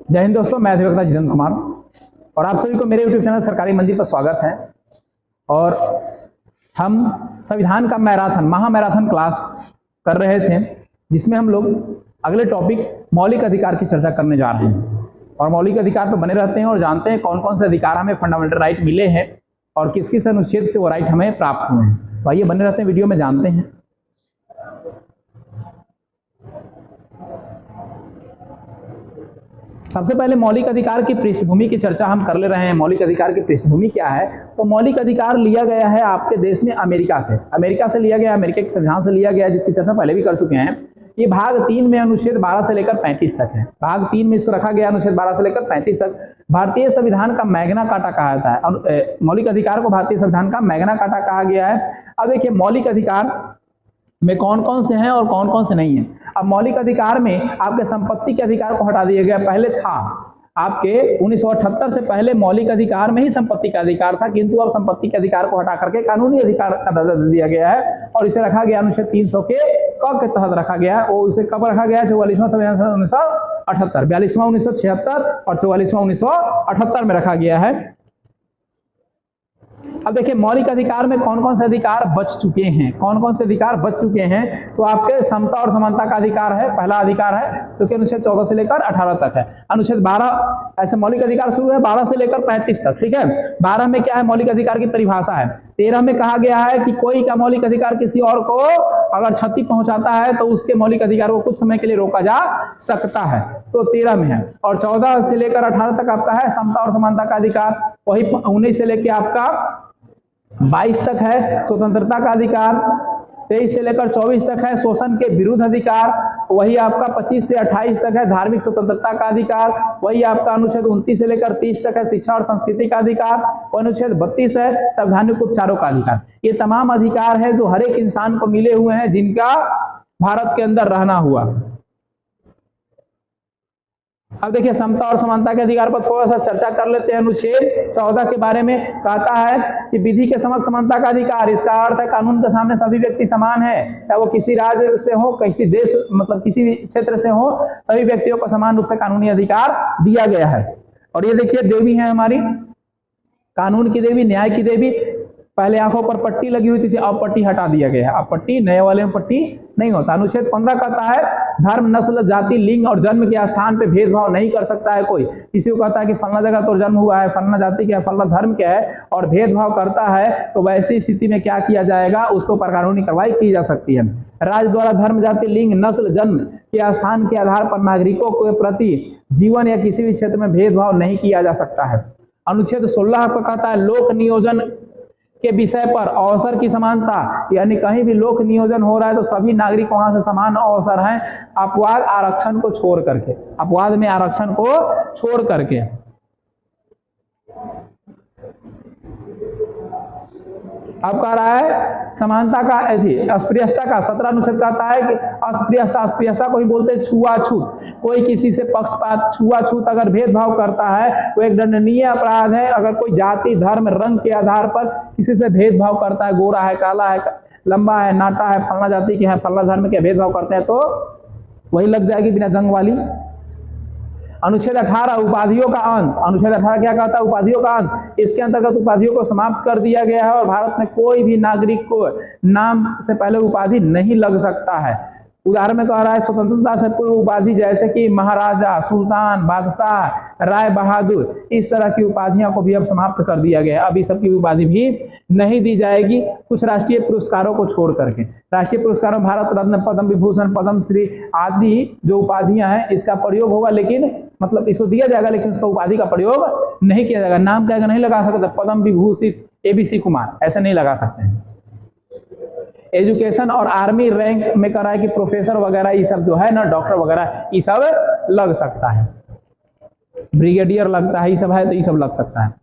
जय हिंद दोस्तों, मैं अधिवक्ता जितेंद्र कुमार और आप सभी को मेरे यूट्यूब चैनल सरकारी मंदिर पर स्वागत है। और हम संविधान का महामैराथन क्लास कर रहे थे, जिसमें हम लोग अगले टॉपिक मौलिक अधिकार की चर्चा करने जा रहे हैं। और मौलिक अधिकार पर बने रहते हैं और जानते हैं कौन कौन से अधिकार हमें फंडामेंटल राइट मिले हैं और किस किस अनुच्छेद से वो राइट हमें प्राप्त हुए हैं। तो आइए बने रहते हैं, वीडियो में जानते हैं। सबसे पहले मौलिक अधिकार की पृष्ठभूमि की चर्चा हम कर ले रहे हैं। मौलिक अधिकार की पृष्ठभूमि क्या है? तो मौलिक अधिकार लिया गया है आपके देश में अमेरिका से लिया गया, अमेरिका के संविधान से लिया गया, जिसकी चर्चा पहले भी कर चुके हैं। ये भाग 3 में अनुच्छेद 12 से लेकर 35 तक है। भाग 3 में इसको रखा गया, अनुच्छेद 12 से लेकर 35 तक। भारतीय संविधान का मैग्ना कार्टा कहा जाता है। मौलिक अधिकार को भारतीय संविधान का मैग्ना कार्टा कहा गया है। अब देखिए, मौलिक अधिकार में कौन कौन से हैं और कौन कौन से नहीं हैं। अब मौलिक अधिकार में आपके संपत्ति के अधिकार को हटा दिया गया। पहले था आपके 1978 से पहले मौलिक अधिकार में ही संपत्ति का अधिकार था, किंतु अब संपत्ति के अधिकार को हटा करके कानूनी अधिकार का दर्जा दे दिया गया है और इसे रखा गया अनुच्छेद 300 के क के तहत रखा गया है। वो इसे कब रखा गया? 44वां संविधान 1978, 42वां 1976 और 44वां 1978 में रखा गया है। अब देखिए, मौलिक अधिकार में कौन कौन से अधिकार बच चुके हैं, तो आपके समता और समानता का अधिकार है, पहला अधिकार है, जो कि अनुच्छेद 14 से लेकर 18 तक है। अनुच्छेद 12 ऐसे मौलिक अधिकार शुरू है 12 से लेकर 35 तक, ठीक है। 12 में क्या है? मौलिक अधिकार की परिभाषा है। 13 में कहा गया है कि कोई का मौलिक अधिकार किसी और को अगर क्षति पहुंचाता है तो उसके मौलिक अधिकार को कुछ समय के लिए रोका जा सकता है, तो 13 में है। और 14 से लेकर 18 तक आपका है समता और समानता का अधिकार। वही 19 से लेकर आपका 22 तक है स्वतंत्रता का अधिकार। 23 से लेकर 24 तक है शोषण के विरुद्ध अधिकार। वही आपका 25 से 28 तक है धार्मिक स्वतंत्रता का अधिकार। वही आपका अनुच्छेद 29 से लेकर 30 तक है शिक्षा और संस्कृति का अधिकार। और अनुच्छेद 32 है संवैधानिक उपचारों का अधिकार। ये तमाम अधिकार है जो हर एक इंसान को मिले हुए हैं, जिनका भारत के अंदर रहना हुआ। अब देखिए, समता और समानता के अधिकार पर थोड़ा सा चर्चा कर लेते हैं। अनुच्छेद 14 के बारे में कहता है कि विधि के समक्ष समानता का अधिकार। इसका अर्थ है कानून के सामने सभी व्यक्ति समान है, चाहे वो किसी राज्य से हो, किसी देश मतलब किसी भी क्षेत्र से हो, सभी व्यक्तियों को समान रूप से कानूनी अधिकार दिया गया है। और ये देखिए, देवी है हमारी, कानून की देवी, न्याय की देवी। पहले आंखों पर पट्टी लगी हुई थी, अब पट्टी हटा दिया गया है। अब पट्टी, नए वाले में पट्टी नहीं होता। अनुच्छेद 15 कहता है धर्म, नस्ल, जाति, लिंग और जन्म के स्थान पे भेदभाव नहीं कर सकता है कोई। किसी को कहता है कि फलना जगह तो जन्म हुआ है, फलना जाति क्या है, फलना धर्म क्या है, और भेदभाव करता है, तो वैसी स्थिति में क्या किया जाएगा? उसके ऊपर कानूनी कार्रवाई की जा सकती है। राज्य द्वारा धर्म, जाति, लिंग, नस्ल, जन्म के स्थान के आधार पर नागरिकों के प्रति जीवन या किसी भी क्षेत्र में भेदभाव नहीं किया जा सकता है। अनुच्छेद 16 को कहता है लोक नियोजन के विषय पर अवसर की समानता, यानी कहीं भी लोक नियोजन हो रहा है तो सभी नागरिक वहां से समान अवसर हैं, अपवाद आरक्षण को छोड़ करके, अपवाद में आरक्षण को छोड़ करके। अब कह रहा है समानता का अस्पृश्यता का 17 अनुच्छेद कहता है कि अस्पृश्यता को ही बोलते हैं छुआछूत। कोई किसी से पक्षपात, छुआछूत अगर भेदभाव करता है वो एक दंडनीय अपराध है। अगर कोई जाति, धर्म, रंग के आधार पर किसी से भेदभाव करता है, गोरा है, काला है, लंबा है, नाटा है, फलना जाति के है, फलना धर्म के भेदभाव करते हैं, तो वही लग जाएगी बिना जंग वाली। अनुच्छेद 18 उपाधियों का अंत। अनुच्छेद 18 क्या कहता है? उपाधियों का अंत। इसके अंतर्गत उपाधियों को समाप्त कर दिया गया है और भारत में कोई भी नागरिक को नाम से पहले उपाधि नहीं लग सकता है। उदाहरण में कह रहा है स्वतंत्रता से पूर्व उपाधि जैसे कि महाराजा, सुल्तान, बादशाह, राय बहादुर, इस तरह की उपाधियों को भी अब समाप्त कर दिया गया। अब इस सब की उपाधि भी नहीं दी जाएगी, कुछ राष्ट्रीय पुरस्कारों को छोड़ करके। राष्ट्रीय पुरस्कारों भारत रत्न, पद्म विभूषण, पद्म श्री आदि जो उपाधियां हैं, इसका प्रयोग होगा, लेकिन मतलब इसको दिया जाएगा लेकिन उसका उपाधि का प्रयोग नहीं किया जाएगा। नाम क्या नहीं लगा सकते, पद्म विभूषित ABC कुमार ऐसे नहीं लगा सकते हैं। एजुकेशन और आर्मी रैंक में करा है कि प्रोफेसर वगैरह ये सब जो है ना, डॉक्टर वगैरह ये सब लग सकता है, ब्रिगेडियर लगता है, ये सब है तो ये सब लग सकता है।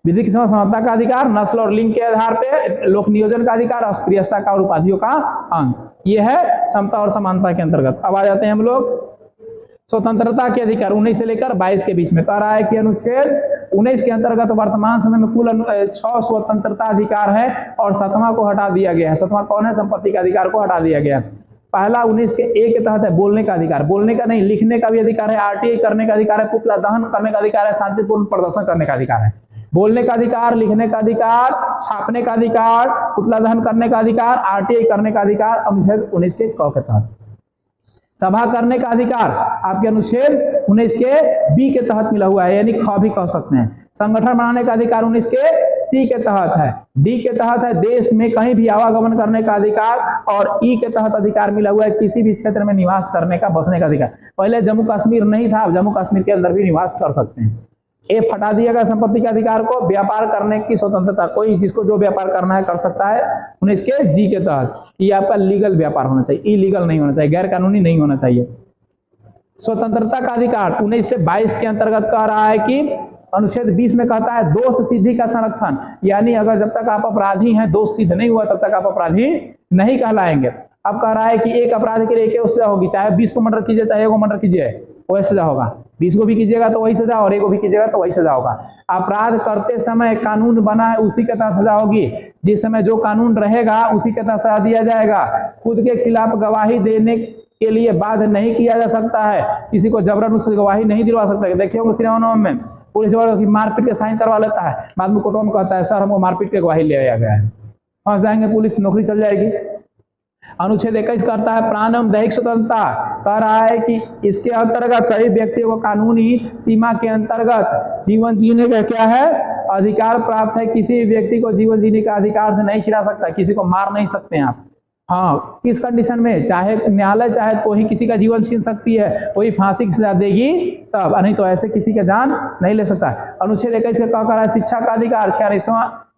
विधि की समानता का अधिकार, नस्ल और लिंग के आधार पे लोक नियोजन का अधिकार, अस्पृश्यता का और उपाधियों का अंत, ये है समता और समानता के अंतर्गत। अब आ जाते हैं हम लोग स्वतंत्रता के अधिकार। 19 से लेकर 22 के बीच में कह रहा है कि अनुच्छेद 19 के अंतर्गत वर्तमान समय में कुल 6 स्वतंत्रता अधिकार है और 7वां को हटा दिया गया है। 7वां कौन है? संपत्ति के अधिकार को हटा दिया गया है। पहला 19 के ए के तहत है बोलने का अधिकार, बोलने का नहीं लिखने का भी अधिकार है, आरटीआई करने का अधिकार है, पुतला दहन करने का अधिकार है, शांतिपूर्ण प्रदर्शन करने का अधिकार है। बोलने का अधिकार, लिखने का अधिकार, छापने का अधिकार, पुतला दहन करने का अधिकार, आरटीआई करने का अधिकार अनुच्छेद 19 के क के तहत। सभा करने का अधिकार आपके अनुच्छेद 19 के बी के तहत मिला हुआ है, यानी ख भी कह सकते हैं। संगठन बनाने का अधिकार 19 के सी के तहत है। डी के तहत है देश में कहीं भी आवागमन करने का अधिकार, और ई के तहत अधिकार मिला हुआ है किसी भी क्षेत्र में निवास करने का, बसने का अधिकार। पहले जम्मू कश्मीर नहीं था, अब जम्मू कश्मीर के अंदर भी निवास कर सकते हैं। ए हटा दिया गया संपत्ति के अधिकार को। व्यापार करने की स्वतंत्रता, कोई जिसको जो व्यापार करना है कर सकता है 19 के जी के तहत। ये आपका लीगल व्यापार होना चाहिए, इलीगल नहीं होना चाहिए, गैर कानूनी नहीं होना चाहिए। स्वतंत्रता का अधिकार 19 से 22 के अंतर्गत कह रहा है कि अनुच्छेद 20 में कहता है दोष सिद्धि का संरक्षण, यानी अगर जब तक आप अपराधी हैं, दोष सिद्ध नहीं हुआ तब तक आप अपराधी नहीं कहलाएंगे। अब कह रहा है कि एक अपराध के लिए एक सजा होगी, चाहे 20 को मर्डर कीजिए चाहे 1 को मर्डर कीजिए वही सजा होगा। 20 को भी कीजिएगा तो वही सजा, और 1 को भी कीजिएगा तो वही सजा होगा। अपराध करते समय कानून बना है उसी के तहत सजा होगी। जिस समय जो कानून रहेगा उसी के तहत सजा दिया जाएगा। खुद के खिलाफ गवाही देने के लिए बाध्य नहीं किया जा सकता है, किसी को जबरन उससे गवाही नहीं दिलवा सकता है। देखिए होंगे सिनेमा में पुलिस जबरदस्ती मारपीट के साइन करवा लेता है, बाद में कोर्ट में कहता है सर हमको मारपीट के गवाही ले आया गया है, फंस जाएंगे, पुलिस नौकरी चल जाएगी। अनुच्छेद 21 करता है प्राण एवं दैहिक स्वतंत्रता, कह रहा है कि इसके अंतर्गत सभी व्यक्तियों को कानूनी सीमा के अंतर्गत जीवन जीने का क्या है अधिकार प्राप्त है। किसी भी व्यक्ति को जीवन जीने का अधिकार से नहीं छिना सकता, किसी को मार नहीं सकते हैं आप। हाँ, किस कंडीशन में, चाहे न्यायालय चाहे तो ही किसी का जीवन छीन सकती है, वही फांसी की सजा देगी तब, नहीं तो ऐसे किसी का जान नहीं ले सकता। अनुच्छेद 21 का क्या कह रहा है शिक्षा का अधिकार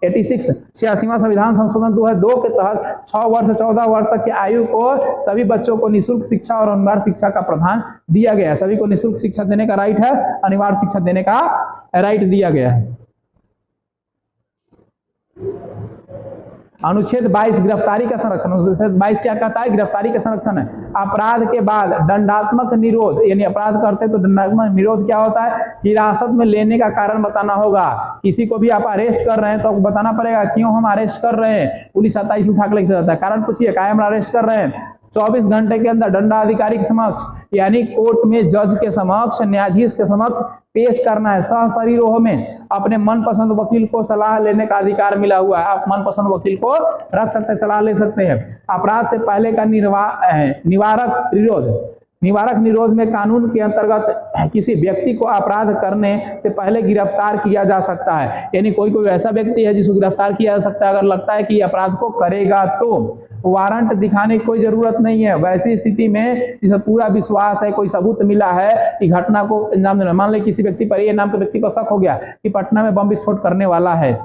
86वां संविधान संशोधन 2002 के तहत 6 वर्ष से 14 वर्ष तक की आयु को सभी बच्चों को निःशुल्क शिक्षा और अनिवार्य शिक्षा का प्रावधान दिया गया है। सभी को निःशुल्क शिक्षा देने का राइट है, अनिवार्य शिक्षा देने का राइट दिया गया है। अनुच्छेद 22 गिरफ्तारी का संरक्षण, अनुच्छेद 22 क्या कहता है गिरफ्तारी का संरक्षण है। अपराध के बाद दंडात्मक निरोध, यानी अपराध करते तो दंडात्मक निरोध क्या होता है, हिरासत में लेने का कारण बताना होगा। किसी को भी आप अरेस्ट कर रहे हैं तो आपको बताना पड़ेगा क्यों हम अरेस्ट कर रहे हैं। पुलिस आता है उठा के लेके जाता है, कारण पूछिए काहे हम अरेस्ट कर रहे हैं। 24 घंटे के अंदर दंडाधिकारी के समक्ष, यानी कोर्ट में जज के समक्ष, न्यायाधीश के समक्ष पेश करना है। सहशरीरोह में अपने मनपसंद वकील को सलाह लेने का अधिकार मिला हुआ है। आप मनपसंद वकील को रख सकते हैं, सलाह ले सकते हैं। अपराध से पहले का निवारक निरोध में कानून के अंतर्गत किसी व्यक्ति को अपराध करने से पहले गिरफ्तार किया जा सकता है। यानी कोई ऐसा व्यक्ति है जिसको गिरफ्तार किया जा सकता है अगर लगता है कि अपराध को करेगा तो। वारंट दिखाने की कोई जरूरत नहीं है। वैसी स्थिति में जिसे पूरा विश्वास है, कोई सबूत मिला है कि घटना को अंजाम देना, मान लें किसी व्यक्ति पर, ये नाम के व्यक्ति पर शक हो गया कि पटना में बम विस्फोट करने वाला है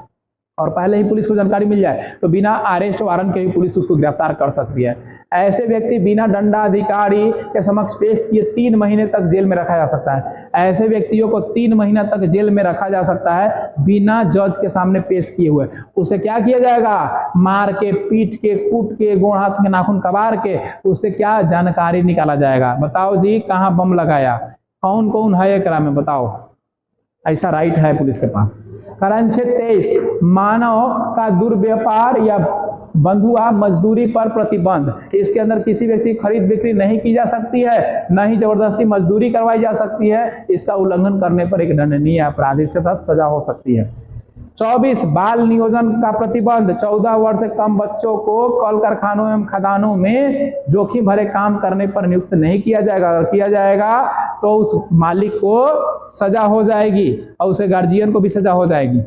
और पहले ही पुलिस को जानकारी मिल जाए तो बिना अरेस्ट वारंट के भी पुलिस उसको गिरफ्तार कर सकती है। ऐसे व्यक्ति बिना दंडाधिकारी के समक्ष पेश किए 3 महीने तक जेल में रखा जा सकता है। ऐसे व्यक्तियों को 3 महीना तक जेल में रखा जा सकता है बिना जज के सामने पेश किए हुए। उसे क्या किया जाएगा, मार के, पीट के, कूट के, गोड़ हाथ के नाखून कबार के उससे क्या जानकारी निकाला जाएगा। बताओ जी कहाँ बम लगाया, कौन कौन है एकरा में, बताओ। ऐसा राइट है पुलिस के पास। अनुच्छेद 23 मानव का दुर्व्यापार या बंधुआ मजदूरी पर प्रतिबंध। इसके अंदर किसी व्यक्ति की खरीद बिक्री नहीं की जा सकती है, न ही जबरदस्ती मजदूरी करवाई जा सकती है। इसका उल्लंघन करने पर एक दंडनीय अपराध, इसके तहत सजा हो सकती है। 24 बाल नियोजन का प्रतिबंध। 14 वर्ष से कम बच्चों को कल कारखानों एवं खदानों में जोखिम भरे काम करने पर नियुक्त नहीं किया जाएगा। अगर किया जाएगा तो उस मालिक को सजा हो जाएगी और उसे गार्जियन को भी सजा हो जाएगी।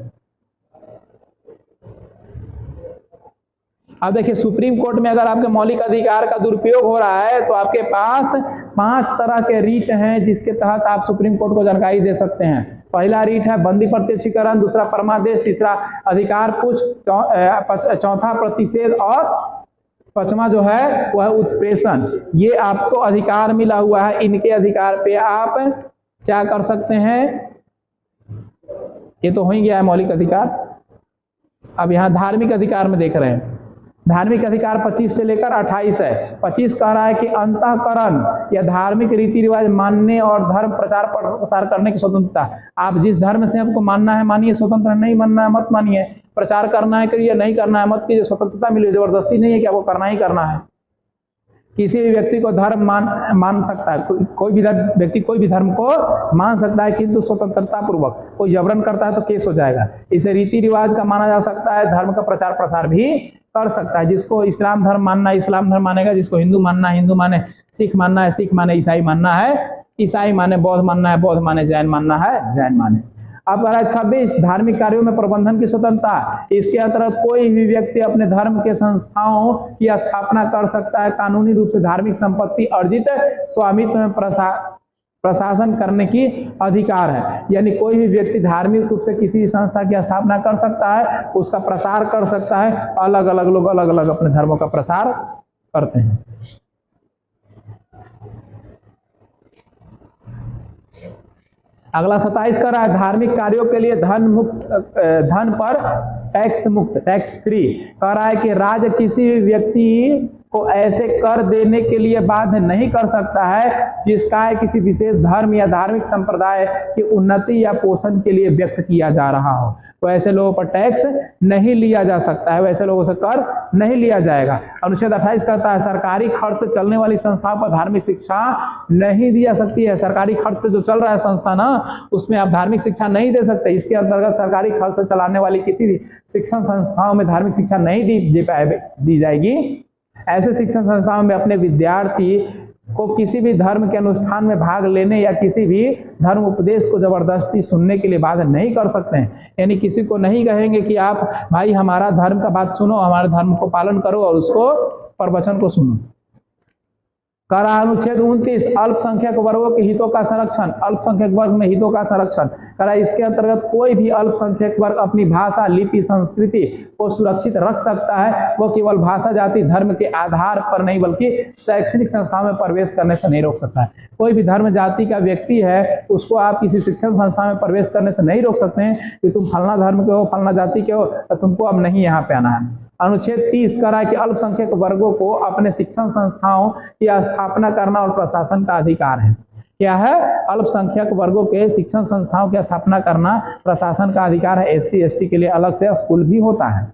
अब देखिए सुप्रीम कोर्ट में अगर आपके मौलिक अधिकार का दुरुपयोग हो रहा है तो आपके पास 5 तरह के रीट हैं जिसके तहत आप सुप्रीम कोर्ट को जानकारी दे सकते हैं। पहला रीट है बंदी प्रत्यक्षीकरण, दूसरा परमादेश, तीसरा अधिकार पूछ, चौथा प्रतिषेध और 5वां जो है वह उत्प्रेषण। ये आपको अधिकार मिला हुआ है, इनके अधिकार पे आप क्या कर सकते हैं। ये तो हो ही गया है मौलिक अधिकार। अब यहाँ धार्मिक अधिकार में देख रहे हैं, धार्मिक अधिकार 25 से लेकर 28 है। 25 कह रहा है कि अंतःकरण या धार्मिक रीति रिवाज मानने और धर्म प्रचार प्रसार करने की स्वतंत्रता। आप जिस धर्म से आपको मानना है मानिए, स्वतंत्र नहीं मानना है मत मानिए, प्रचार करना है करिए, नहीं करना है मत कीजिए, स्वतंत्रता मिली, जबरदस्ती नहीं है कि आपको करना ही करना है। किसी भी व्यक्ति को धर्म मान सकता है, कोई भी व्यक्ति कोई भी धर्म को मान सकता है, किंतु स्वतंत्रता पूर्वक। कोई जबरन करता है तो केस हो जाएगा। इसे रीति रिवाज का माना जा सकता है, धर्म का प्रचार प्रसार भी कर सकता है। जिसको इस्लाम धर्म मानना है इस्लाम धर्म मानेगा, जिसको हिंदू मानना है हिंदू माने, सिख मानना है सिख माने, ईसाई मानना है ईसाई माने, बौद्ध मानना है बौद्ध माने, जैन मानना है जैन माने। अब 26 धार्मिक कार्यों में प्रबंधन की स्वतंत्रता। इसके अंतर्गत कोई भी व्यक्ति अपने धर्म के संस्थाओं की स्थापना कर सकता है। कानूनी रूप से धार्मिक संपत्ति अर्जित स्वामित्व में प्रशासन करने की अधिकार है। यानी कोई भी व्यक्ति धार्मिक रूप से किसी संस्था की स्थापना कर सकता है, उसका प्रसार कर सकता है। अलग अलग लोग अलग अलग अपने धर्मों का प्रसार करते हैं। अगला 27 कर रहा है धार्मिक कार्यों के लिए धन पर टैक्स मुक्त, टैक्स फ्री। कह रहा है कि राज्य किसी भी व्यक्ति को ऐसे कर देने के लिए बाध्य नहीं कर सकता है जिसका किसी विशेष धर्म या धार्मिक संप्रदाय की उन्नति या पोषण के लिए व्यक्त किया जा रहा हो। तो ऐसे लोगों पर टैक्स नहीं लिया जा सकता है, वैसे लोगों से कर नहीं लिया जाएगा। अनुच्छेद 28 कहता है सरकारी खर्च से चलने वाली संस्थाओं पर धार्मिक शिक्षा नहीं दी जा सकती है। सरकारी खर्च से जो चल रहा है संस्था ना, उसमें आप धार्मिक शिक्षा नहीं दे सकते। इसके अंतर्गत सरकारी खर्च से चलाने वाली किसी भी शिक्षण संस्थाओं में धार्मिक शिक्षा नहीं दी जाएगी। ऐसे शिक्षण संस्थाओं में अपने विद्यार्थी को किसी भी धर्म के अनुष्ठान में भाग लेने या किसी भी धर्म उपदेश को जबरदस्ती सुनने के लिए बाध्य नहीं कर सकते हैं। यानी किसी को नहीं कहेंगे कि आप भाई हमारा धर्म का बात सुनो, हमारे धर्म को पालन करो और उसको प्रवचन को सुनो। करा अनुच्छेद 29 अल्पसंख्यक वर्गों के हितों का संरक्षण, अल्पसंख्यक वर्ग में हितों का संरक्षण करा। इसके अंतर्गत कोई भी अल्पसंख्यक वर्ग अपनी भाषा, लिपि, संस्कृति को सुरक्षित रख सकता है। वो केवल भाषा, जाति, धर्म के आधार पर नहीं बल्कि शैक्षणिक संस्थाओं में प्रवेश करने से नहीं रोक सकता है। कोई भी धर्म जाति का व्यक्ति है, उसको आप किसी शिक्षण संस्था में प्रवेश करने से नहीं रोक सकते हैं कि तुम फलना धर्म के हो, फलना जाति के हो, तो तुमको अब नहीं यहाँ पे आना है। अनुच्छेद 30 कह रहा है कि अल्पसंख्यक वर्गों को अपने शिक्षण संस्थाओं की स्थापना करना और प्रशासन का अधिकार है। क्या है? अल्पसंख्यक वर्गों के शिक्षण संस्थाओं की स्थापना करना, प्रशासन का अधिकार है। SC ST के लिए अलग से स्कूल भी होता है।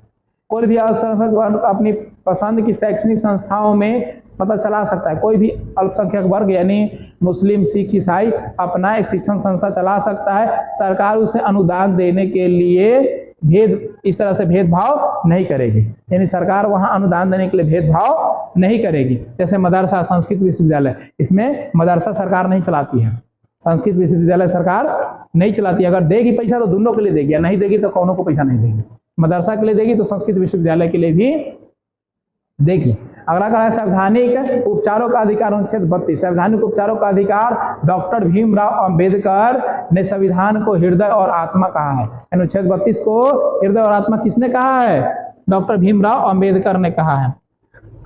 कोई भी अल्पसंख्यक वर्ग अपनी पसंद की शैक्षणिक संस्थाओं में मतलब चला सकता है। कोई भी अल्पसंख्यक वर्ग यानी मुस्लिम, सिख, ईसाई अपना एक शिक्षण संस्था चला सकता है। सरकार उसे अनुदान देने के लिए इस तरह से भेदभाव नहीं करेगी। यानी सरकार वहां अनुदान देने के लिए भेदभाव नहीं करेगी। जैसे मदरसा, संस्कृत विश्वविद्यालय, इसमें मदरसा सरकार नहीं चलाती है, संस्कृत विश्वविद्यालय सरकार नहीं चलाती है। अगर देगी पैसा तो दोनों के लिए देगी, या नहीं देगी तो कौनों को पैसा नहीं देगी। मदरसा के लिए देगी तो संस्कृत विश्वविद्यालय के लिए भी देगी। अगला कहा है संवैधानिक उपचारों का अधिकार, अनुच्छेद 32। संवैधानिक उपचारों का अधिकार डॉक्टर भीमराव अंबेडकर ने संविधान को हृदय और आत्मा कहा है। अनुच्छेद 32 को हृदय और आत्मा किसने कहा है? डॉक्टर भीमराव अंबेडकर ने कहा है।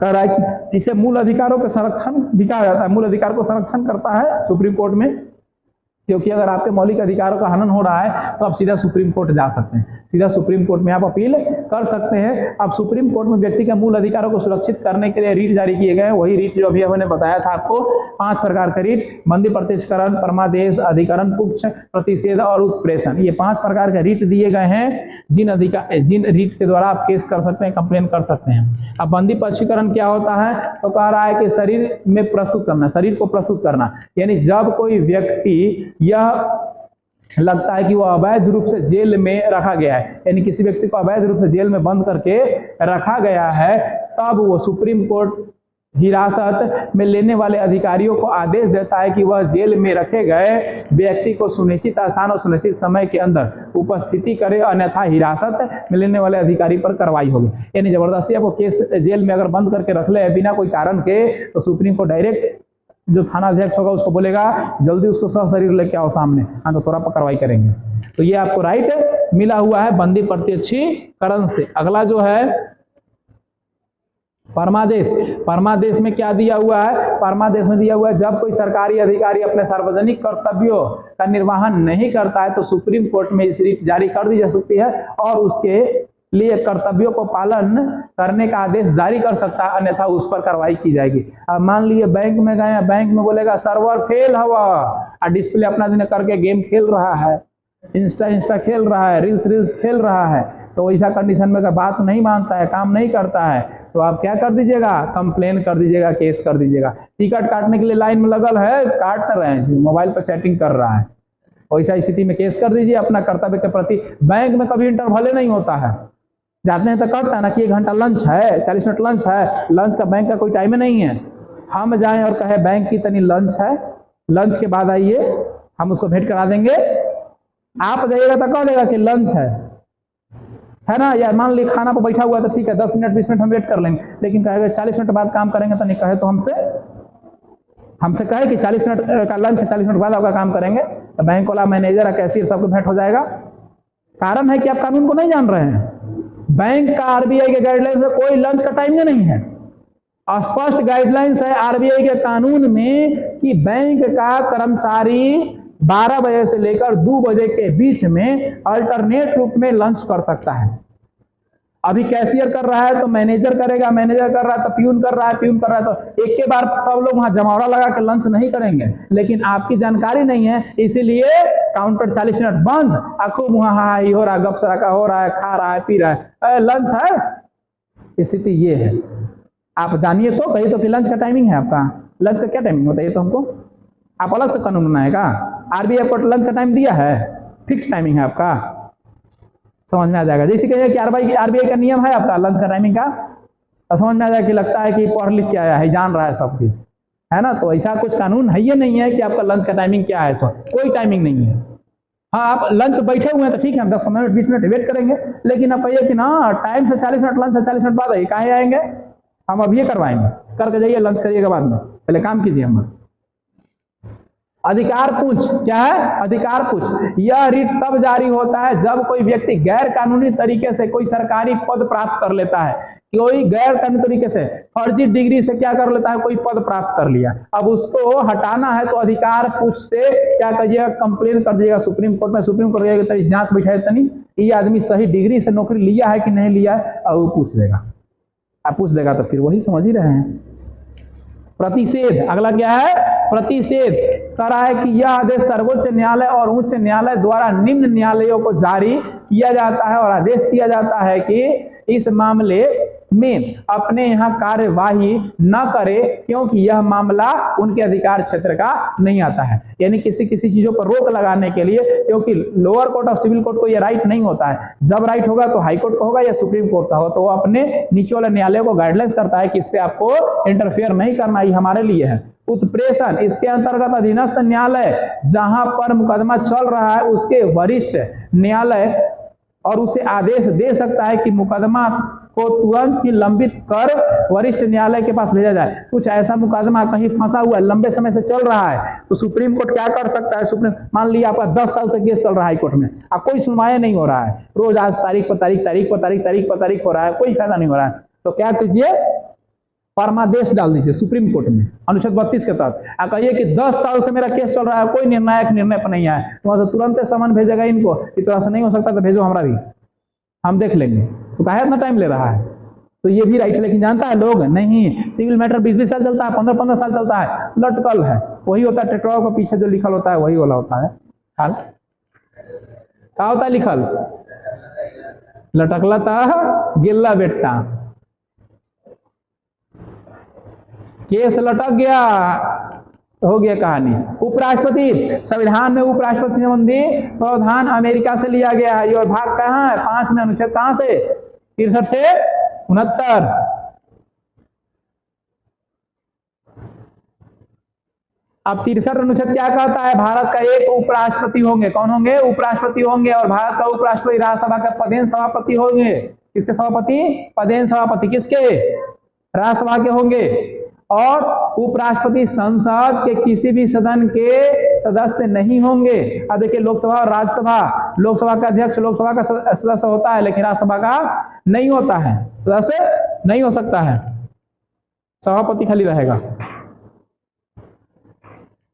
कह रहा है कि इसे मूल अधिकारों का संरक्षण भी कहा जाता है। मूल अधिकार को संरक्षण करता है सुप्रीम कोर्ट में, क्योंकि अगर आपके मौलिक अधिकारों का हनन हो रहा है तो आप सीधा सुप्रीम कोर्ट जा सकते हैं, सीधा सुप्रीम कोर्ट में आप अपील कर सकते हैं। अब सुप्रीम कोर्ट में व्यक्ति के मूल अधिकारों को सुरक्षित करने के लिए रीट जारी किए गए हैं। वही रीट जो अभी हमने बताया था आपको, 5 प्रकार के रीट: बंदी, प्रत्यक्षकरण, परमादेश, अधिकरण, पुक्ष, प्रतिषेध और उत्प्रेषण। ये 5 प्रकार के रीट दिए गए हैं जिन रीट के द्वारा आप केस कर सकते हैं, कंप्लेन कर सकते हैं। अब बंदी प्रत्यक्षकरण क्या होता है? तो कह रहा है कि शरीर में प्रस्तुत करना, शरीर को प्रस्तुत करना। यानी जब कोई व्यक्ति यह लगता है कि वह अवैध रूप से जेल में रखा गया है, यानी किसी व्यक्ति को अवैध रूप से जेल में बंद करके रखा गया है, तब वो सुप्रीम कोर्ट हिरासत में लेने वाले अधिकारियों को आदेश देता है कि वह जेल में रखे गए व्यक्ति को सुनिश्चित स्थान और सुनिश्चित समय के अंदर उपस्थिति करे, अन्यथा हिरासत में लेने वाले अधिकारी पर कार्रवाई होगी। यानी जबरदस्ती आपको केस जेल में अगर बंद करके रख ले बिना कोई कारण के, तो सुप्रीम कोर्ट डायरेक्ट जो थाना अध्यक्ष होगा उसको बोलेगा जल्दी उसको सशरीर लेके आओ सामने, हाँ तो थोड़ा पर कार्रवाई करेंगे। तो ये आपको राइट मिला हुआ है बंदी प्रत्यक्षीकरण से। अगला जो है परमादेश। परमादेश में क्या दिया हुआ है? परमादेश में दिया हुआ है जब कोई सरकारी अधिकारी अपने सार्वजनिक कर्तव्यों का निर्वहन नहीं करता है तो सुप्रीम कोर्ट में इस रीट जारी कर दी जा सकती है और उसके लिए कर्तव्यों को पालन करने का आदेश जारी कर सकता है, अन्यथा उस पर कार्रवाई की जाएगी। अब मान लीजिए बैंक में गए, बैंक में बोलेगा सर्वर फेल हुआ और डिस्प्ले अपना दिन करके गेम खेल रहा है, इंस्टा खेल रहा है, रील्स खेल रहा है, तो ऐसा कंडीशन में अगर बात नहीं मानता है, काम नहीं करता है, तो आप क्या कर दीजिएगा, कंप्लेन कर दीजिएगा, केस कर दीजिएगा। टिकट काटने के लिए लाइन में लगल है, काट ना रहे हैं, मोबाइल पर चैटिंग कर रहा है, वैसा स्थिति में केस कर दीजिए अपना कर्तव्य के प्रति। बैंक में कभी इंटरवल नहीं होता है, जाते हैं तो कहता है ना कि 1 घंटा लंच है, 40 मिनट लंच है, लंच का बैंक का कोई टाइम नहीं है। हम जाएं और कहे बैंक की तनी लंच है, लंच के बाद आइए, हम उसको भेंट करा देंगे। आप जाइएगा तो कह देगा कि लंच है ना, या मान ली खाना पर बैठा हुआ है तो ठीक है 10 मिनट 20 मिनट हम वेट कर लेंगे, लेकिन कहेगा 40 मिनट बाद काम करेंगे तो नहीं कहे तो हमसे कहे कि 40 मिनट का लंच है, 40 मिनट बाद आपका काम करेंगे, तो बैंक वाला, मैनेजर या कैशियर सबको भेंट हो जाएगा। कारण है कि आप कानून को नहीं जान रहे हैं। बैंक का आरबीआई के गाइडलाइंस में कोई लंच का टाइम नहीं है, स्पष्ट गाइडलाइंस है आरबीआई के कानून में कि बैंक का कर्मचारी 12 बजे से लेकर 2 बजे के बीच में अल्टरनेट रूप में लंच कर सकता है। अभी कैशियर कर रहा है तो मैनेजर करेगा, मैनेजर कर रहा है तो प्यून कर रहा है, प्यून कर रहा है तो एक के बार सब लोग वहां जमावड़ा लगा के लंच नहीं करेंगे। लेकिन आपकी जानकारी नहीं है, इसीलिए काउंटर 40 मिनट बंद, खूब वहां हो रहा है, गप सराका हो रहा है, खा रहा है, पी रहा है, लंच है। स्थिति ये है, आप जानिए तो, कहिए तो कि लंच का टाइमिंग है आपका, लंच का क्या टाइमिंग होता है ये तो हमको आप अलग से कानून बनाएगा। आरबीआई को लंच का टाइम दिया है, फिक्स टाइमिंग है आपका, समझ में आ जाएगा। जैसे कहिए कि आरबीआई का नियम है आपका लंच का टाइमिंग का, तो समझ में आ जाएगा कि लगता है कि पढ़ लिख के आया है, जान रहा है सब चीज, है ना। तो ऐसा कुछ कानून है ये नहीं है कि आपका लंच का टाइमिंग क्या है, कोई टाइमिंग नहीं है। हाँ, आप लंच बैठे हुए हैं तो ठीक है, हम 10-15 मिनट 20 मिनट वेट करेंगे, लेकिन आप कहिए कि ना टाइम से 40 मिनट लंच है, 40 मिनट बाद आइए, काहे आएंगे, हम अब ये करवाएंगे, करके जाइए, लंच करिएगा बाद में, पहले काम कीजिए। हम अधिकार पूछ क्या है, अधिकार पूछ, यह रिट तब जारी होता है जब कोई व्यक्ति गैर कानूनी तरीके से कोई सरकारी पद प्राप्त कर लेता है, कोई गैर कानूनी तरीके से फर्जी डिग्री से क्या कर लेता है, कोई पद प्राप्त कर लिया, अब उसको हटाना है तो अधिकार पूछ से क्या करिएगा, कंप्लेन कर दीजिएगा सुप्रीम कोर्ट में। सुप्रीम कोर्ट की जांच बैठाए तनी ये आदमी सही डिग्री से नौकरी लिया है कि नहीं लिया है, और वो पूछ देगा। आप पूछ देगा तो फिर वही समझ ही रहे हैं। प्रतिषेध, अगला क्या है, प्रतिषेध कह रहा है कि यह आदेश सर्वोच्च न्यायालय और उच्च न्यायालय द्वारा निम्न न्यायालयों को जारी किया जाता है और आदेश दिया जाता है कि इस मामले में अपने यहाँ कार्यवाही न करे, क्योंकि यह मामला उनके अधिकार क्षेत्र का नहीं आता है। यानी किसी चीजों पर रोक लगाने के लिए, क्योंकि लोअर कोर्ट और सिविल कोर्ट को यह राइट नहीं होता है। जब राइट होगा तो हाई कोर्ट का होगा या सुप्रीम कोर्ट का होगा, तो वो अपने नीचे वाले न्यायालय को गाइडलाइंस करता है कि इस पे आपको इंटरफेयर नहीं करना, ये हमारे लिए है। उत्प्रेषण, इसके अंतर्गत अधीनस्थ न्यायालय जहां पर मुकदमा चल रहा है उसके वरिष्ठ न्यायालय और उसे आदेश दे सकता है कि मुकदमा को तुरंत ही लंबित कर वरिष्ठ न्यायालय के पास भेजा जाए। कुछ ऐसा मुकदमा कहीं फंसा हुआ है, लंबे समय से चल रहा है, तो सुप्रीम कोर्ट क्या कर सकता है, सुप्रीम मान लिया आपका 10 साल से केस चल रहा है कोर्ट में, अब कोई सुनवाई नहीं हो रहा है, रोज आज तारीख पर तारीख हो रहा है, कोई फायदा नहीं हो रहा है, तो क्या कीजिए, परमादेश डाल दीजिए सुप्रीम कोर्ट में अनुच्छेद 32 के तहत। आप कहिए कि 10 साल से मेरा केस चल रहा है, कोई निर्णायक निर्णय पर नहीं आया, तो वहां से तुरंत समन भेजेगा इनको कि तरह से नहीं हो सकता तो भेजो हमरा भी, हम देख लेंगे। तो काहे इतना टाइम ले रहा है, तो ये भी राइट है। लेकिन जानता है लोग नहीं, सिविल मैटर 20-20 साल चलता है, 15-15 साल चलता है, लटकल है, वही होता है ट्रैक्टर के पीछे जो लिखल होता है वही वाला होता है। हाल क्या होता है लिखल, लटकला था गिल्ला बेटा, केस लटक गया तो हो गया कहानी। उपराष्ट्रपति, संविधान में उपराष्ट्रपति संबंधी प्रावधान अमेरिका से लिया गया है। ये भाग कहाँ है, 5 में अनुच्छेद कहां से, 63 से 69। अब 63 अनुच्छेद क्या कहता है, भारत का एक उपराष्ट्रपति होंगे, कौन होंगे, उपराष्ट्रपति होंगे, और भारत का उपराष्ट्रपति राज्यसभा का पदेन सभापति होंगे। किसके सभापति, पदेन सभापति किसके, राज्यसभा के होंगे। और उपराष्ट्रपति संसद के किसी भी सदन के सदस्य नहीं होंगे। अब देखिए लोकसभा और राज्यसभा, लोकसभा का अध्यक्ष लोकसभा का सदस्य होता है, लेकिन राज्यसभा का नहीं होता है, सदस्य नहीं हो सकता है, सभापति खाली रहेगा।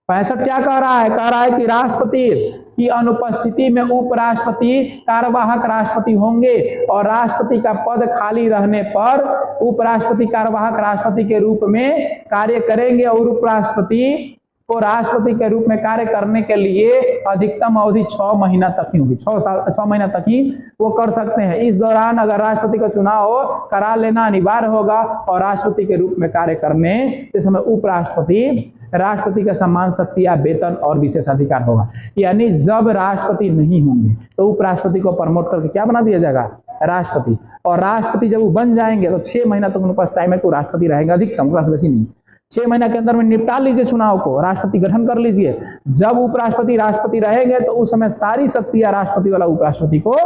65 क्या कह रहा है, कह रहा है कि राष्ट्रपति की अनुपस्थिति में उपराष्ट्रपति कार्यवाहक राष्ट्रपति होंगे, और राष्ट्रपति का पद खाली रहने पर उपराष्ट्रपति कार्यवाहक राष्ट्रपति के रूप में कार्य करेंगे, और उपराष्ट्रपति को राष्ट्रपति के रूप में कार्य करने के लिए अधिकतम अवधि 6 महीना तक ही होगी। 6 महीना तक ही वो कर सकते हैं। इस दौरान अगर राष्ट्रपति का चुनाव करा लेना अनिवार्य होगा और राष्ट्रपति के रूप में कार्य करने के समय उपराष्ट्रपति राष्ट्रपति का सम्मान, शक्तियां, वेतन और विशेषाधिकार होगा। यानी जब राष्ट्रपति नहीं होंगे तो उपराष्ट्रपति को प्रमोट करके क्या बना दिया जाएगा, राष्ट्रपति। और राष्ट्रपति जब वो बन जाएंगे तो 6 महीना तक उनके पास टाइम है, तो राष्ट्रपति रहेगा अधिकतम, क्लास बेसी नहीं। 6 महीना के अंदर में निपटा लीजिए चुनाव को, राष्ट्रपति गठन कर लीजिए। जब उपराष्ट्रपति राष्ट्रपति रहेंगे तो उस समय सारी शक्तियां राष्ट्रपति वाला उपराष्ट्रपति को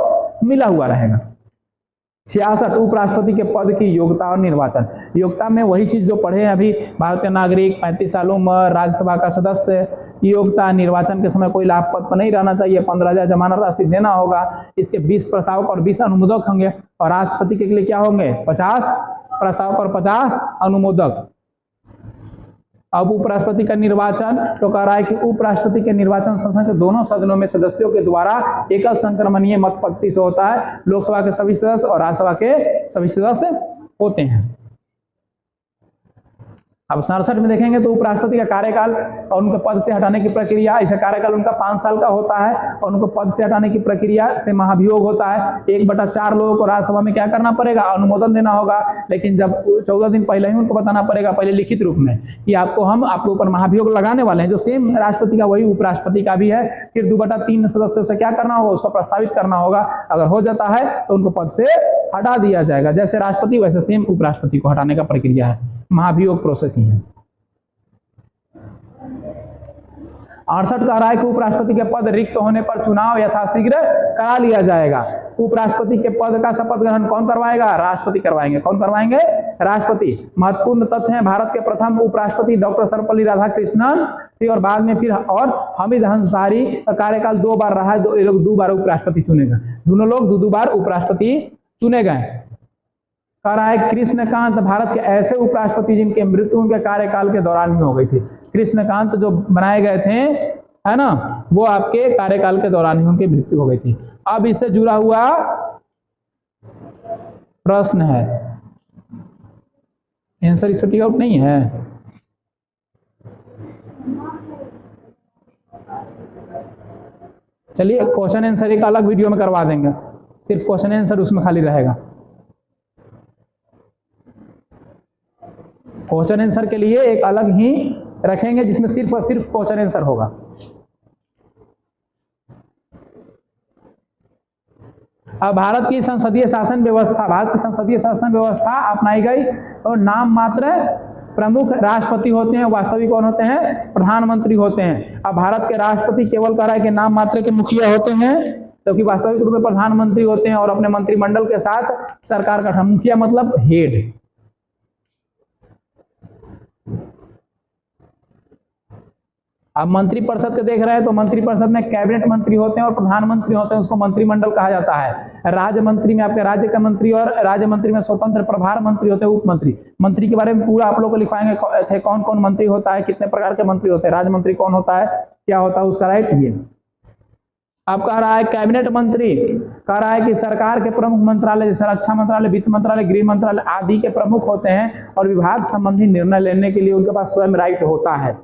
मिला हुआ रहेगा। 66 उपराष्ट्रपति के पद की योग्यता और निर्वाचन। योग्यता में वही चीज जो पढ़े हैं अभी, भारतीय नागरिक, 35 साल उम्र, राज्यसभा का सदस्य। योग्यता, निर्वाचन के समय कोई लाभ पद पर नहीं रहना चाहिए, 15,000 जमानत राशि देना होगा। इसके 20 प्रस्तावक और 20 अनुमोदक होंगे। और राष्ट्रपति के लिए क्या होंगे, 50 प्रस्तावक और 50 अनुमोदक। अब उपराष्ट्रपति का निर्वाचन तो कह रहा है कि उपराष्ट्रपति के निर्वाचन संसद के दोनों सदनों में सदस्यों के द्वारा एकल संक्रमणीय मत पद्धति से होता है। लोकसभा के सभी सदस्य और राज्यसभा के सभी सदस्य होते हैं। अब 67 में देखेंगे तो उपराष्ट्रपति का कार्यकाल और उनके पद से हटाने की प्रक्रिया, ऐसे कार्यकाल उनका 5 साल का होता है और उनको पद से हटाने की प्रक्रिया से महाभियोग होता है। 1/4 लोगों को राज्यसभा में क्या करना पड़ेगा, अनुमोदन देना होगा। लेकिन जब 14 दिन पहले ही उनको बताना पड़ेगा, पहले लिखित रूप में, कि हम आपके ऊपर महाभियोग लगाने वाले हैं, जो सेम राष्ट्रपति का वही उपराष्ट्रपति का भी है। फिर 2/3 सदस्यों से क्या करना होगा, उसको प्रस्तावित करना होगा। अगर हो जाता है तो उनको पद से हटा दिया जाएगा। जैसे राष्ट्रपति वैसे सेम उपराष्ट्रपति को हटाने का प्रक्रिया है, महाभियोग प्रोसेस ही है। 68 कह रहा है कि उपराष्ट्रपति के पद रिक्त होने पर चुनाव यथाशीघ्र करा लिया जाएगा। उपराष्ट्रपति के पद का शपथ ग्रहण कौन करवाएगा, राष्ट्रपति करवाएंगे। कौन करवाएंगे, राष्ट्रपति। महत्वपूर्ण तथ्य है, भारत के प्रथम उपराष्ट्रपति डॉक्टर सर्वपल्ली राधाकृष्णन थी और बाद में फिर और हामिद अंसारी का कार्यकाल 2 बार रहा है। ये लोग 2 बार उपराष्ट्रपति चुने गए, दोनों लोग 2 बार उपराष्ट्रपति चुने गए। कह रहा है कृष्णकांत भारत के ऐसे उपराष्ट्रपति जिनके मृत्यु उनके कार्यकाल के दौरान ही हो गई थी। कृष्णकांत जो बनाए गए थे, है ना, वो आपके कार्यकाल के दौरान ही उनकी मृत्यु हो गई थी। अब इससे जुड़ा हुआ प्रश्न है, आंसर इस पर टिक आउट नहीं है। चलिए क्वेश्चन आंसर एक अलग वीडियो में करवा देंगे, सिर्फ क्वेश्चन आंसर उसमें खाली रहेगा। क्वेश्चन आंसर के लिए एक अलग ही रखेंगे जिसमें सिर्फ और सिर्फ क्वेश्चन आंसर होगा। अब भारत की संसदीय शासन व्यवस्था, भारत की संसदीय शासन व्यवस्था अपनाई गई और नाम मात्र प्रमुख राष्ट्रपति होते हैं, वास्तविक कौन होते हैं, प्रधानमंत्री होते हैं। अब भारत के राष्ट्रपति केवल कह रहा है कि नाम मात्र के मुखिया होते हैं, क्योंकि वास्तविक रूप में प्रधानमंत्री होते हैं और अपने मंत्रिमंडल के साथ सरकार का मुखिया मतलब हेड। अब मंत्रिपरिषद के देख रहे हैं तो मंत्रिपरिषद में कैबिनेट मंत्री होते हैं और प्रधानमंत्री होते हैं, उसको मंत्रिमंडल कहा जाता है। राज्य मंत्री में आपके राज्य का मंत्री और राज्य मंत्री में स्वतंत्र प्रभार मंत्री होते हैं, उप मंत्री। मंत्री के बारे में पूरा आप लोग को लिखवाएंगे थे, कौन कौन मंत्री होता है, कितने प्रकार के मंत्री होते हैं, राज्य मंत्री कौन होता है, क्या होता है उसका राइट। ये अब कह रहा है कैबिनेट मंत्री, कह रहा है कि सरकार के प्रमुख मंत्रालय जैसे रक्षा मंत्रालय, वित्त मंत्रालय, गृह मंत्रालय आदि के प्रमुख होते हैं और विभाग संबंधी निर्णय लेने के लिए उनके पास स्वयं राइट होता है।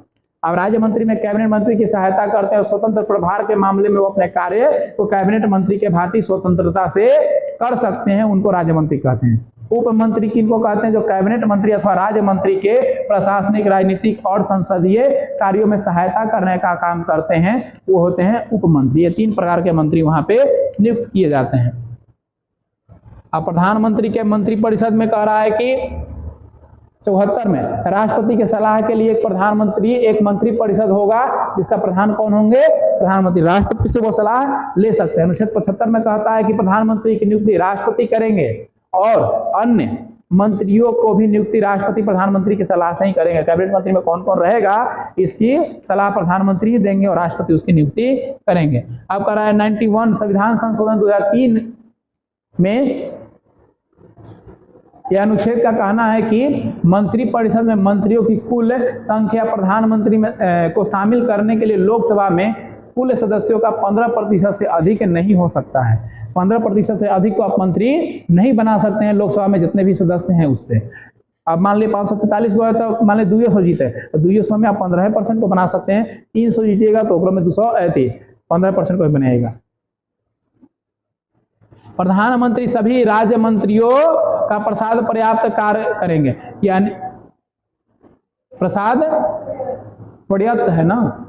अब राज्य मंत्री में कैबिनेट मंत्री की सहायता करते हैं और स्वतंत्र प्रभार के मामले में वो अपने कार्य को कैबिनेट मंत्री के भांति स्वतंत्रता से कर सकते हैं, उनको राज्य मंत्री कहते हैं। उप मंत्री किनको कहते हैं, जो कैबिनेट मंत्री अथवा राज्य मंत्री के प्रशासनिक, राजनीतिक और संसदीय कार्यों में सहायता करने का काम करते हैं, वो होते हैं उप मंत्री। ये 3 प्रकार के मंत्री वहां पे नियुक्त किए जाते हैं। अब प्रधानमंत्री के मंत्रिपरिषद में कह रहा है कि 74 में राष्ट्रपति के सलाह के लिए एक प्रधानमंत्री, एक मंत्रिपरिषद होगा जिसका प्रधान कौन होंगे, प्रधानमंत्री। राष्ट्रपति से वो सलाह ले सकते हैं। अनुच्छेद 75 में कहता है कि प्रधानमंत्री की नियुक्ति राष्ट्रपति करेंगे और अन्य मंत्रियों को भी नियुक्ति राष्ट्रपति प्रधानमंत्री की सलाह से ही करेंगे। कैबिनेट मंत्री में कौन कौन रहेगा इसकी सलाह प्रधानमंत्री ही देंगे और राष्ट्रपति उसकी नियुक्ति करेंगे। अब कह रहा है 91 संविधान संशोधन 2003 में यह अनुच्छेद का कहना है कि मंत्रिपरिषद में मंत्रियों की कुल संख्या प्रधानमंत्री में को शामिल करने के लिए लोकसभा में कुल सदस्यों का 15% से अधिक नहीं हो सकता है। 15% से अधिक को आप मंत्री नहीं बना सकते हैं लोकसभा में जितने भी सदस्य हैं उससे। अब मान लीजिए 543 को है तो मान लीजिए 200 जीते तो 200 में आप 15% को बना सकते हैं। 300 जीतिएगा तो ऊपर में 200 ऐसी 15% को बनेगा। प्रधानमंत्री सभी राज्य मंत्रियों का प्रसाद पर्याप्त कार्य करेंगे, यानी प्रसाद पर्याप्त है ना,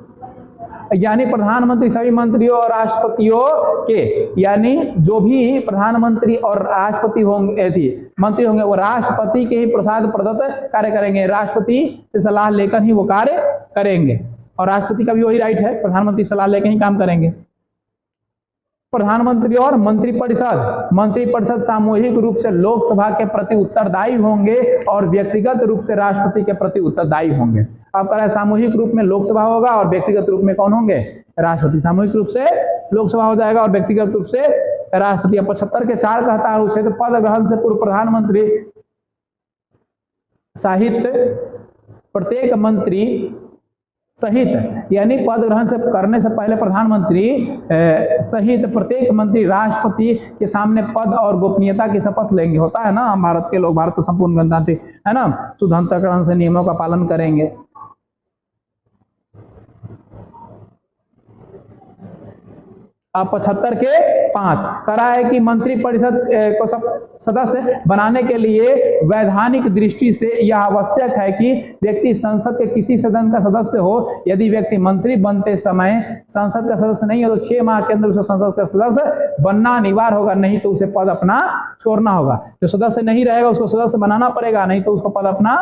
यानी प्रधानमंत्री सभी मंत्रियों और राष्ट्रपतियों के, यानी जो भी प्रधानमंत्री और राष्ट्रपति होंगे मंत्री होंगे वो राष्ट्रपति के ही प्रसाद प्रदत्त कार्य करेंगे। राष्ट्रपति से सलाह लेकर ही वो कार्य करेंगे और राष्ट्रपति का भी वही राइट है, प्रधानमंत्री सलाह लेकर ही काम करेंगे। प्रधानमंत्री और मंत्रिपरिषद सामूहिक रूप से लोकसभा के प्रति उत्तरदायी होंगे और व्यक्तिगत रूप से राष्ट्रपति के प्रति उत्तरदायी होंगे। अब कह रहा है सामूहिक रूप में लोकसभा होगा और व्यक्तिगत रूप में कौन होंगे? राष्ट्रपति। सामूहिक रूप से लोकसभा हो जाएगा और व्यक्तिगत रूप से राष्ट्रपति। 75 के 4 कहता है अनुच्छेद पद ग्रहण से पूर्व प्रधानमंत्री सहित प्रत्येक मंत्री सहित, यानी पद ग्रहण से करने से पहले प्रधानमंत्री सहित प्रत्येक मंत्री राष्ट्रपति के सामने पद और गोपनीयता की शपथ लेंगे। होता है ना, हम भारत के लोग, भारत तो संपूर्ण गणतांत्रिक है ना, शुद्ध अंतःकरण से नियमों का पालन करेंगे। अब 75 के 5 करा है कि मंत्रिपरिषद को सदस्य बनाने के लिए वैधानिक दृष्टि से यह आवश्यक है कि व्यक्ति संसद के किसी सदन का सदस्य हो। यदि व्यक्ति मंत्री बनते समय संसद का सदस्य नहीं हो तो 6 माह के अंदर उसे संसद का सदस्य बनना अनिवार्य होगा, नहीं तो उसे पद अपना छोड़ना होगा। जो सदस्य नहीं रहेगा उसको सदस्य बनाना पड़ेगा, नहीं तो उसको पद अपना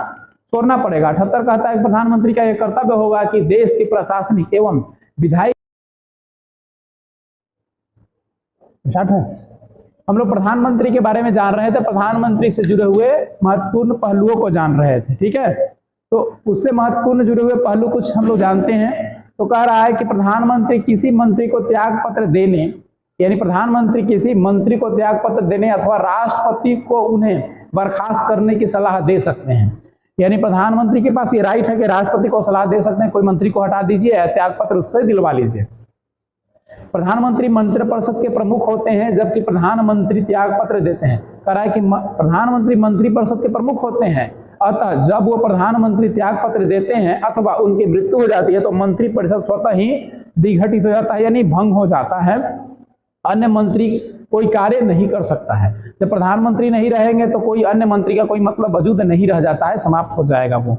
छोड़ना पड़ेगा। 78 कहता है प्रधानमंत्री का यह कर्तव्य होगा कि देश की प्रशासनिक एवं विधायी है। हम लोग प्रधानमंत्री के बारे में जान रहे थे, प्रधानमंत्री से जुड़े हुए महत्वपूर्ण पहलुओं को जान रहे थे, ठीक है। तो उससे महत्वपूर्ण जुड़े हुए पहलू कुछ हम लोग जानते हैं। तो कह रहा है कि प्रधानमंत्री किसी मंत्री को त्याग पत्र देने, यानी प्रधानमंत्री किसी मंत्री को त्याग पत्र देने अथवा राष्ट्रपति को उन्हें बर्खास्त करने की सलाह दे सकते हैं। यानी प्रधानमंत्री के पास ये राइट है कि राष्ट्रपति को सलाह दे सकते हैं, कोई मंत्री को हटा दीजिए, त्याग पत्र उससे दिलवा लीजिए। प्रधानमंत्री मंत्रिपरिषद के प्रमुख होते हैं जबकि प्रधानमंत्री त्याग पत्र देते हैं। कह रहा है कि प्रधानमंत्री मंत्रिपरिषद के प्रमुख होते हैं, अतः जब वो प्रधानमंत्री त्याग पत्र देते हैं अथवा उनकी मृत्यु हो जाती है तो मंत्रिपरिषद स्वतः ही विघटित हो जाता है, यानी भंग हो जाता है। अन्य मंत्री कोई कार्य नहीं कर सकता है। जब प्रधानमंत्री नहीं रहेंगे तो कोई अन्य मंत्री का कोई मतलब वजूद नहीं रह जाता है, समाप्त हो जाएगा वो।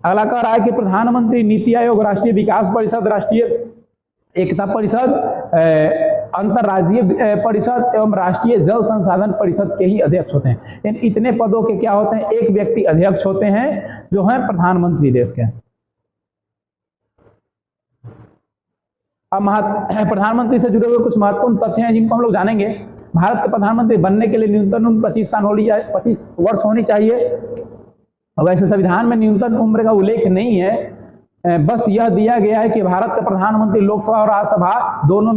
अगला कह रहा है कि प्रधानमंत्री नीति आयोग, राष्ट्रीय विकास परिषद, राष्ट्रीय एकता परिषद, अंतर्राज्यीय परिषद एवं राष्ट्रीय जल संसाधन परिषद के ही अध्यक्ष होते हैं। इन इतने पदों के क्या होते हैं? एक व्यक्ति अध्यक्ष होते हैं जो है प्रधानमंत्री देश के। अब प्रधानमंत्री से जुड़े हुए कुछ महत्वपूर्ण तथ्य हैं जिनको हम लोग जानेंगे। भारत के प्रधानमंत्री बनने के लिए न्यूनतम उम्र 25 वर्ष होनी चाहिए। वैसे संविधान में न्यूनतम उम्र का उल्लेख नहीं है, बस यह दिया गया है कि भारत का प्रधानमंत्री लोकसभा और राज्यसभा दोनों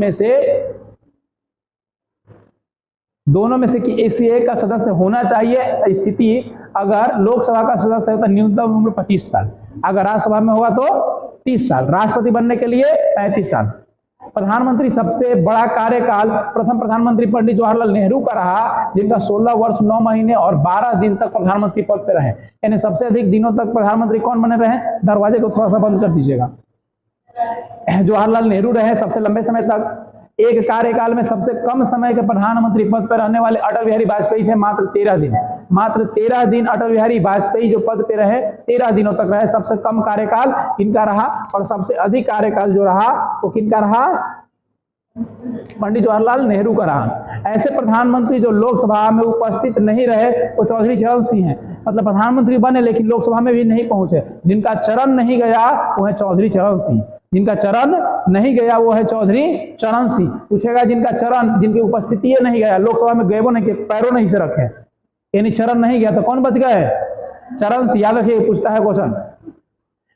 में से किसी एक का सदस्य होना चाहिए। स्थिति अगर लोकसभा का सदस्य है तो न्यूनतम उम्र 25 साल, अगर राज्यसभा में होगा तो 30 साल, राष्ट्रपति बनने के लिए 35 साल। प्रधानमंत्री सबसे बड़ा कार्यकाल प्रथम प्रधानमंत्री पंडित जवाहरलाल नेहरू का रहा, जिनका 16 वर्ष 9 महीने और 12 दिन तक प्रधानमंत्री पद पर रहे। यानी सबसे अधिक दिनों तक प्रधानमंत्री कौन बने रहे? दरवाजे को थोड़ा सा बंद कर दीजिएगा। जवाहरलाल नेहरू रहे सबसे लंबे समय तक। एक कार्यकाल में सबसे कम समय के प्रधानमंत्री पद पर रहने वाले अटल बिहारी वाजपेयी थे, मात्र 13 दिन। मात्र 13 दिन अटल बिहारी वाजपेयी जो पद पे रहे 13 दिनों तक रहे। सबसे कम कार्यकाल इनका रहा और सबसे अधिक कार्यकाल जो रहा वो किनका रहा? पंडित जवाहरलाल नेहरू का रहा। ऐसे प्रधानमंत्री जो लोकसभा में उपस्थित नहीं रहे वो चौधरी चरण सिंह हैं। मतलब प्रधानमंत्री बने लेकिन लोकसभा में भी नहीं पहुंचे। जिनका चरण नहीं गया वो है चौधरी चरण सिंह। जिनका चरण नहीं गया वो है चौधरी चरण सिंह। पूछेगा जिनका चरण, जिनकी उपस्थिति नहीं गया, लोकसभा में गए वो नहीं, पैरों नहीं से रखे, यानी चरण नहीं गया तो कौन बच गए? चरण सिंह। याद रखिए, पूछता है क्वेश्चन।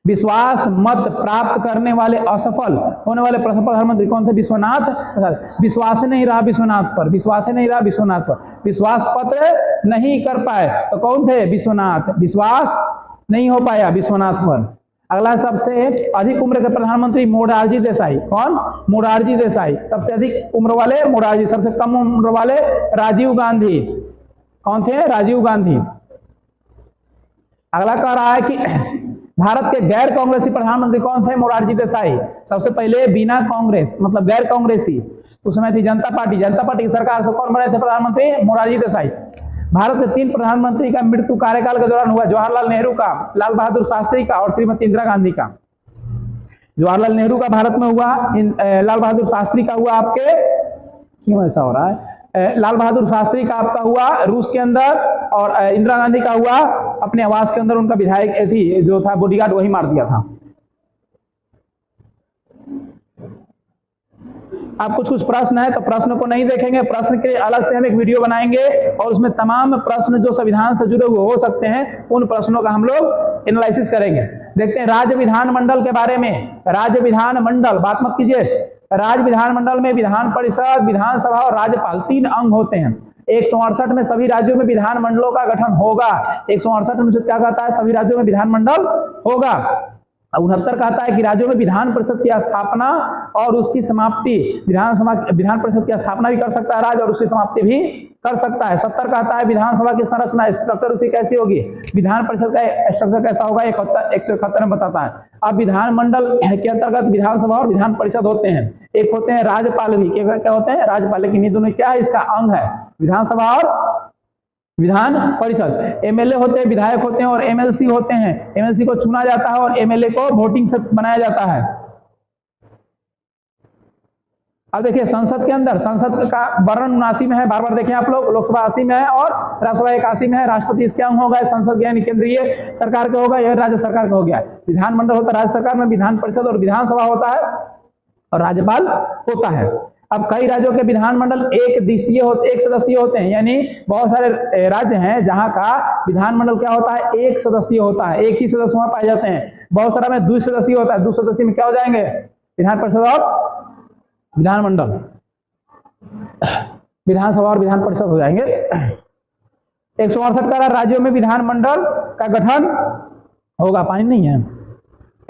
विश्वास मत प्राप्त करने वाले असफल होने वाले प्रथम प्रधानमंत्री कौन थे? विश्वनाथ प्रसाद। विश्वास नहीं रहा विश्वनाथ पर, विश्वास नहीं रहा विश्वनाथ पर, विश्वास पत्र नहीं कर पाए तो कौन थे? विश्वनाथ। विश्वास नहीं हो पाया विश्वनाथ पर। अगला सबसे अधिक उम्र के प्रधानमंत्री मोरारजी देसाई। कौन? मोरारजी देसाई। सबसे अधिक उम्र वाले मोरारजी, सबसे कम उम्र वाले राजीव गांधी। कौन थे? राजीव गांधी। अगला कह रहा है कि भारत के गैर कांग्रेसी प्रधानमंत्री कौन थे? मोरारजी देसाई। सबसे पहले बिना कांग्रेस मतलब गैर कांग्रेसी उस समय थी जनता पार्टी की सरकार से कौन बने थे प्रधानमंत्री? मोरारजी देसाई। भारत के 3 प्रधानमंत्री का मृत्यु कार्यकाल के दौरान हुआ, जवाहरलाल नेहरू का, लाल बहादुर शास्त्री का और श्रीमती इंदिरा गांधी का। जवाहरलाल नेहरू का भारत में हुआ, लाल बहादुर शास्त्री का हुआ आपके, क्यों ऐसा हो रहा है, लाल बहादुर शास्त्री का आपका हुआ रूस के अंदर, और इंदिरा गांधी का हुआ अपने आवास के अंदर, उनका विधायक थी जो था बॉडीगार्ड, वही मार दिया था। आप कुछ प्रश्न है तो प्रश्न को नहीं देखेंगे, प्रश्न के लिए अलग से हम एक वीडियो बनाएंगे और उसमें तमाम प्रश्न जो संविधान से जुड़े हुए हो सकते हैं उन प्रश्नों का हम लोग एनालिसिस करेंगे। देखते हैं राज्य विधानमंडल के बारे में। राज्य विधानमंडल, बात मत कीजिए, राज्य विधानमंडल में विधान परिषद, विधानसभा और राज्यपाल 3 अंग होते हैं। 168 में सभी राज्यों में विधानमंडलों का गठन होगा। 168 अनुच्छेद क्या कहता है? सभी राज्यों में विधानमंडल होगा। 69 कहता है कि राज्यों में विधान परिषद की स्थापना और उसकी समाप्ति, विधान परिषद की स्थापना भी कर सकता है राज्य और उसकी समाप्ति भी कर सकता है। 70 कहता है विधानसभा की संरचना, स्ट्रक्चर उसकी कैसी होगी, विधान परिषद का स्ट्रक्चर कैसा होगा, 171 में बताता है। अब विधानमंडल के अंतर्गत विधानसभा और विधान परिषद होते हैं। एक होते हैं राज्यपाल भी, क्या होते हैं? राज्यपाल। लेकिन ये दोनों क्या है? इसका अंग है, विधानसभा और विधान परिषद। एमएलए होते हैं, विधायक होते हैं और एमएलसी होते हैं। एमएलसी को चुना जाता है और एमएलए को वोटिंग से बनाया जाता है। अब देखिए संसद के अंदर, संसद का वर्णन 79 में है, बार बार देखें आप लोग, लोकसभा 80 में है और राज्यसभा 81 में है। राष्ट्रपति इसके अंग होगा, संसद यानी केंद्रीय सरकार के होगा, यह राज्य सरकार का हो गया। विधानमंडल होता है राज्य सरकार में, विधान परिषद और विधानसभा होता है और राज्यपाल होता है। अब कई राज्यों के विधानमंडल एक सदस्यीय होते हैं, यानी बहुत सारे राज्य हैं जहां का विधानमंडल क्या होता है? एक सदस्यीय होता है, एक ही सदस्य वहां पाए जाते हैं। बहुत सारा में 2 सदस्यीय होता है, 2 सदस्यीय में क्या हो जाएंगे? विधान परिषद और विधानमंडल, विधानसभा और विधान परिषद हो जाएंगे। 168 का राज्यों में विधानमंडल का गठन होगा, पानी नहीं है।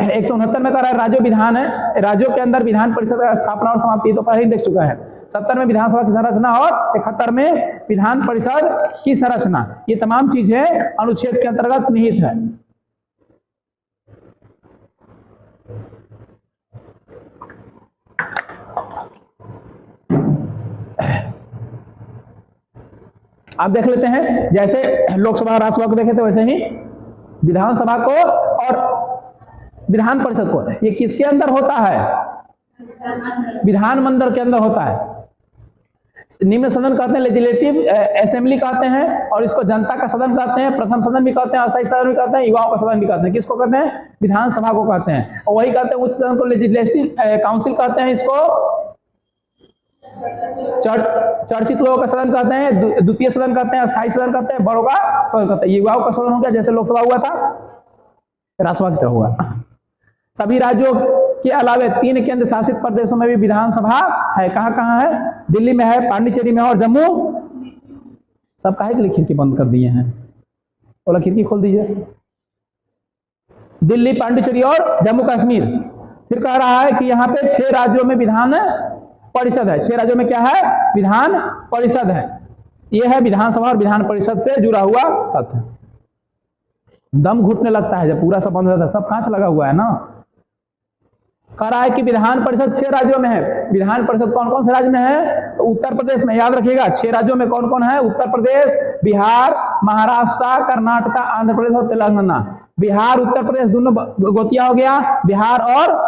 169 में कह रहा है राज्य विधान है, राज्यों के अंदर विधान परिषद का स्थापना और समाप्ति तो पहले ही देख चुका है। 70 में विधानसभा की संरचना और 71 में विधान परिषद की संरचना, ये तमाम चीजें अनुच्छेद के अंतर्गत निहित है। आप देख लेते हैं, जैसे लोकसभा और राज्यसभा को देखे थे वैसे ही विधानसभा को और विधान परिषद को, ये किसके अंदर होता है? विधानमंडल के अंदर होता है। निम्न सदन कहते हैं, लेजिस्लेटिव असेंबली कहते हैं, और इसको जनता का सदन कहते हैं, प्रथम सदन भी कहते हैं, अस्थायी सदन भी कहते हैं, युवाओं का सदन भी कहते हैं। किसको कहते हैं? विधानसभा को कहते हैं। और वही कहते हैं उच्च सदन को लेजिस्लेटिव काउंसिल कहते हैं, इसको चर्चित लोगों का सदन कहते हैं, द्वितीय सदन कहते हैं, अस्थायी सदन कहते हैं, बड़ों का सदन कहते हैं। युवाओं का सदन हो गया, जैसे लोकसभा हुआ था, राज्यसभा की तरह हुआ। सभी राज्यों के अलावे 3 केंद्र शासित प्रदेशों में भी विधानसभा है। कहां कहां है? दिल्ली में है, पांडिचेरी में और जम्मू। सब काहे के लिए खिड़की बंद कर दिए हैं? बोला खिड़की खोल दीजिए। दिल्ली, पांडिचेरी और जम्मू कश्मीर। फिर कह रहा है कि यहाँ पे 6 राज्यों में विधान परिषद है। 6 राज्यों में क्या है? विधान परिषद है। यह है विधानसभा और विधान परिषद से जुड़ा हुआ तथ्य। दम घुटने लगता है जब पूरा सब बंद हो जाता है, सब कांच लगा हुआ है ना। कह रहा है कि विधान परिषद 6 राज्यों में है। विधान परिषद कौन कौन से राज्य में है? तो उत्तर प्रदेश में, याद रखिएगा 6 राज्यों में कौन कौन है? उत्तर प्रदेश, बिहार, महाराष्ट्र, कर्नाटक, आंध्र प्रदेश और तेलंगाना। बिहार उत्तर प्रदेश दोनों गोतिया हो गया, बिहार और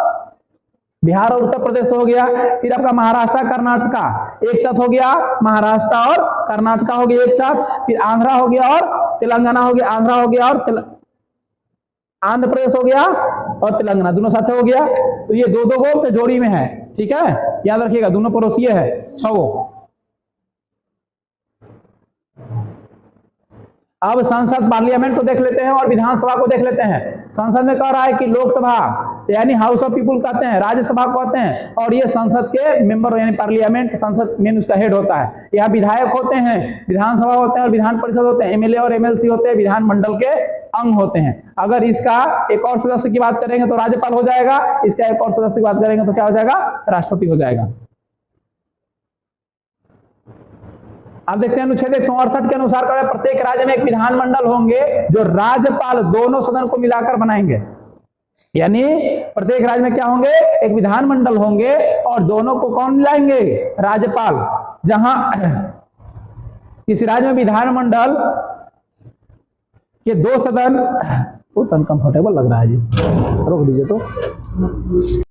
उत्तर प्रदेश हो गया। फिर आपका महाराष्ट्र कर्नाटक एक साथ हो गया, महाराष्ट्र और कर्नाटक हो गया एक साथ। फिर आंध्रा हो गया और तेलंगाना हो गया, आंध्रा हो गया और आंध्र प्रदेश हो गया और तेलंगाना, दोनों साथ हो गया। तो ये 2-2 गो के जोड़ी में है, ठीक है, याद रखिएगा, दोनों पड़ोसीय है, 6 गो। अब संसद पार्लियामेंट को देख लेते हैं और विधानसभा को देख लेते हैं। संसद में कह रहा है कि लोकसभा यानी हाउस ऑफ पीपुल कहते हैं, राज्यसभा कहते हैं, और ये संसद के मेंबर यानी पार्लियामेंट, संसद मेन उसका हेड होता है। यहाँ विधायक होते हैं, विधानसभा होते हैं और विधान परिषद होते हैं, एमएलए और एमएलसी होते हैं, विधानमंडल के अंग होते हैं। अगर इसका एक और सदस्य की बात करेंगे तो राज्यपाल हो जाएगा, इसका एक और सदस्य की बात करेंगे तो क्या हो जाएगा? राष्ट्रपति हो जाएगा। अब देखते हैं अनुच्छेद 168 के अनुसार प्रत्येक राज्य में एक विधानमंडल होंगे जो राज्यपाल दोनों सदन को मिलाकर बनाएंगे। यानी प्रत्येक राज्य में क्या होंगे, एक विधानमंडल होंगे और दोनों को कौन मिलाएंगे, राज्यपाल। जहां किसी राज्य में विधानमंडल के 2 सदन, वो तो अनकंफर्टेबल लग रहा है जी, रोक दीजिए तो।